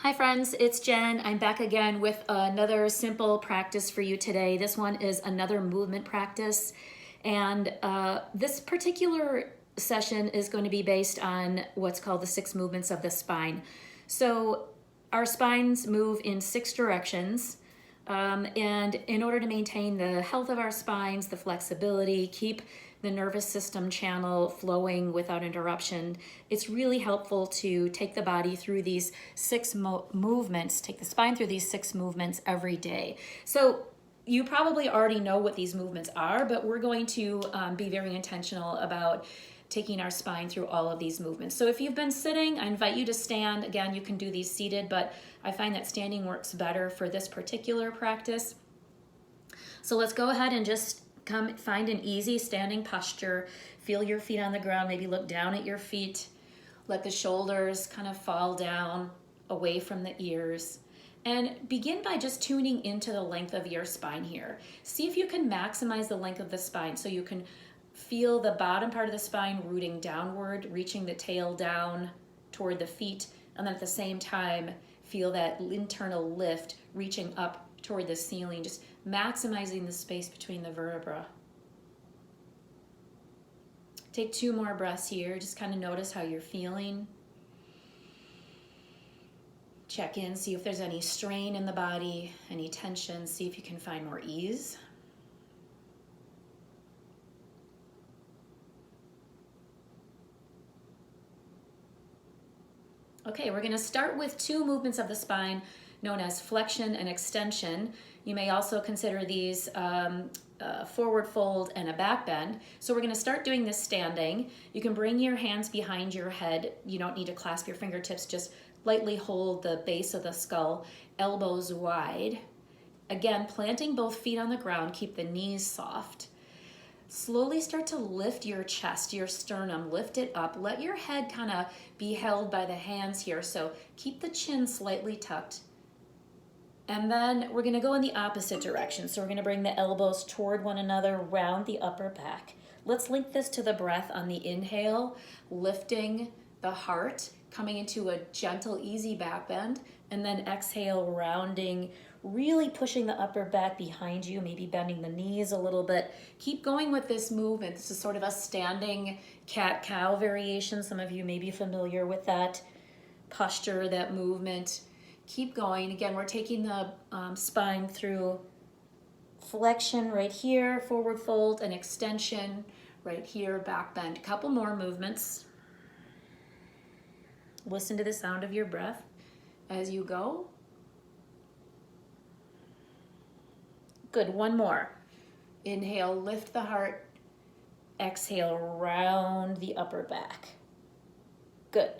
Hi friends, it's Jen. I'm back again with another simple practice for you today. This one is another movement practice, and this particular session is going to be based on what's called the 6 movements of the spine. So our spines move in 6 directions, and in order to maintain the health of our spines, the flexibility, keep the nervous system channel flowing without interruption, it's really helpful to take the body through these 6 movements, take the spine through these 6 movements every day. So you probably already know what these movements are, but we're going to be very intentional about taking our spine through all of these movements. So if you've been sitting, I invite you to stand. Again, you can do these seated, but I find that standing works better for this particular practice. So let's go ahead and just come find an easy standing posture. Feel your feet on the ground, maybe look down at your feet. Let the shoulders kind of fall down away from the ears. And begin by just tuning into the length of your spine here. See if you can maximize the length of the spine so you can feel the bottom part of the spine rooting downward, reaching the tail down toward the feet, and then at the same time, feel that internal lift reaching up toward the ceiling, just maximizing the space between the vertebra. Take 2 more breaths here. Just kind of notice how you're feeling. Check in, see if there's any strain in the body, any tension, see if you can find more ease. Okay, we're going to start with 2 movements of the spine known as flexion and extension. You may also consider these forward fold and a back bend. So we're going to start doing this standing. You can bring your hands behind your head. You don't need to clasp your fingertips, just lightly hold the base of the skull, elbows wide. Again, planting both feet on the ground, keep the knees soft. Slowly start to lift your chest, your sternum, lift it up. Let your head kind of be held by the hands here. So keep the chin slightly tucked. And then we're going to go in the opposite direction. So we're going to bring the elbows toward one another, round the upper back. Let's link this to the breath on the inhale, lifting the heart, coming into a gentle, easy back bend. And then exhale, rounding, really pushing the upper back behind you, maybe bending the knees a little bit. Keep going with this movement. This is sort of a standing cat-cow variation. Some of you may be familiar with that posture, that movement. Keep going. Again, we're taking the spine through flexion right here, forward fold, and extension right here, back bend. A couple more movements. Listen to the sound of your breath as you go. Good, one more. Inhale, lift the heart. Exhale, round the upper back. Good.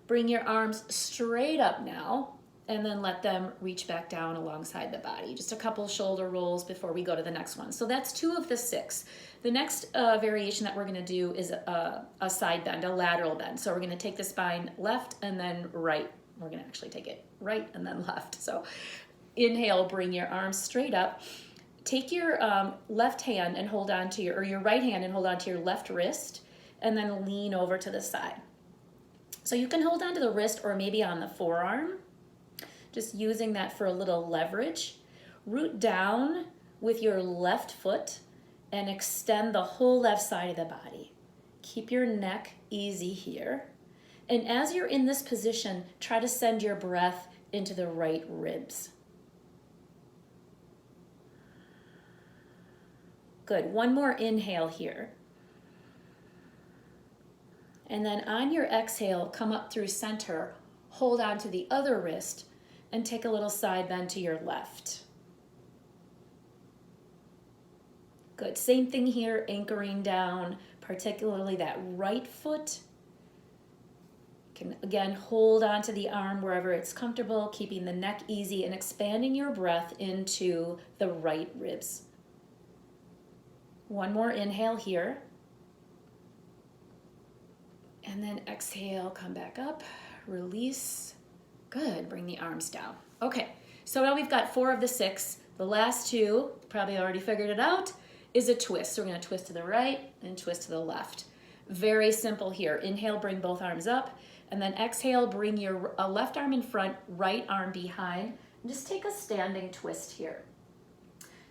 Bring your arms straight up now, and then let them reach back down alongside the body. Just a couple shoulder rolls before we go to the next one. So that's 2 of the 6. The next variation that we're gonna do is a side bend, a lateral bend. So we're gonna take the spine left and then right. We're gonna actually take it right and then left. So inhale, bring your arms straight up. Take your left hand and hold on to your right hand and hold on to your left wrist, and then lean over to the side. So you can hold on to the wrist or maybe on the forearm, just using that for a little leverage. Root down with your left foot and extend the whole left side of the body. Keep your neck easy here. And as you're in this position, try to send your breath into the right ribs. Good, one more inhale here. And then on your exhale, come up through center, hold on to the other wrist, and take a little side bend to your left. Good, same thing here, anchoring down, particularly that right foot. Can again hold on to the arm wherever it's comfortable, keeping the neck easy and expanding your breath into the right ribs. One more inhale here. And then exhale, come back up, release. Good, bring the arms down. Okay, so now we've got 4 of the 6. The last 2, probably already figured it out, is a twist. So we're gonna twist to the right and twist to the left. Very simple here. Inhale, bring both arms up. And then exhale, bring your left arm in front, right arm behind. And just take a standing twist here.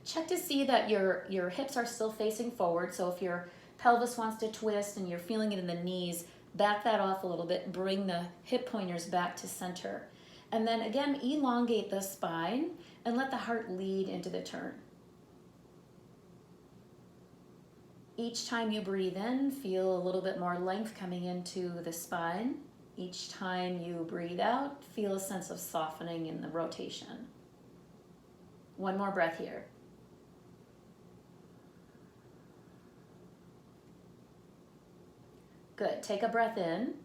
Check to see that your hips are still facing forward. So if your pelvis wants to twist and you're feeling it in the knees, back that off a little bit. Bring the hip pointers back to center. And then again, elongate the spine and let the heart lead into the turn. Each time you breathe in, feel a little bit more length coming into the spine. Each time you breathe out, feel a sense of softening in the rotation. One more breath here. Good. Take a breath in.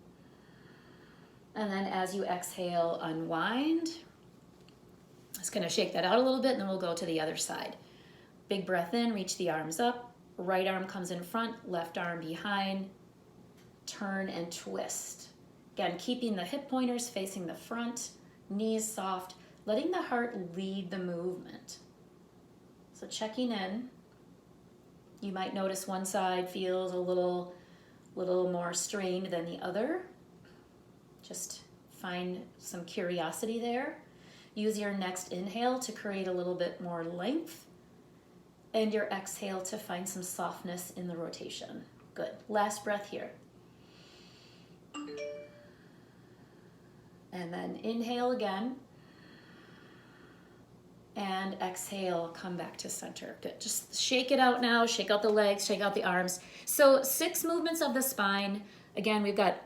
And then as you exhale, unwind. Just going to shake that out a little bit, and then we'll go to the other side. Big breath in, reach the arms up. Right arm comes in front, left arm behind. Turn and twist. Again, keeping the hip pointers facing the front, knees soft, letting the heart lead the movement. So checking in. You might notice one side feels a little more strained than the other. Just find some curiosity there. Use your next inhale to create a little bit more length, and your exhale to find some softness in the rotation. Good. Last breath here. And then inhale again. And exhale, come back to center. Good. Just shake it out now. Shake out the legs, shake out the arms. So 6 movements of the spine. Again, we've got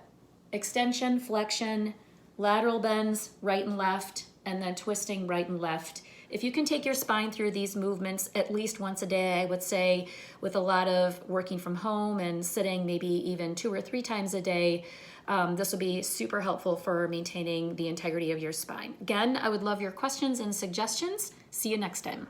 extension, flexion, lateral bends, right and left, and then twisting right and left. If you can take your spine through these movements at least once a day, I would say, with a lot of working from home and sitting maybe even 2 or 3 times a day, this will be super helpful for maintaining the integrity of your spine. Again, I would love your questions and suggestions. See you next time.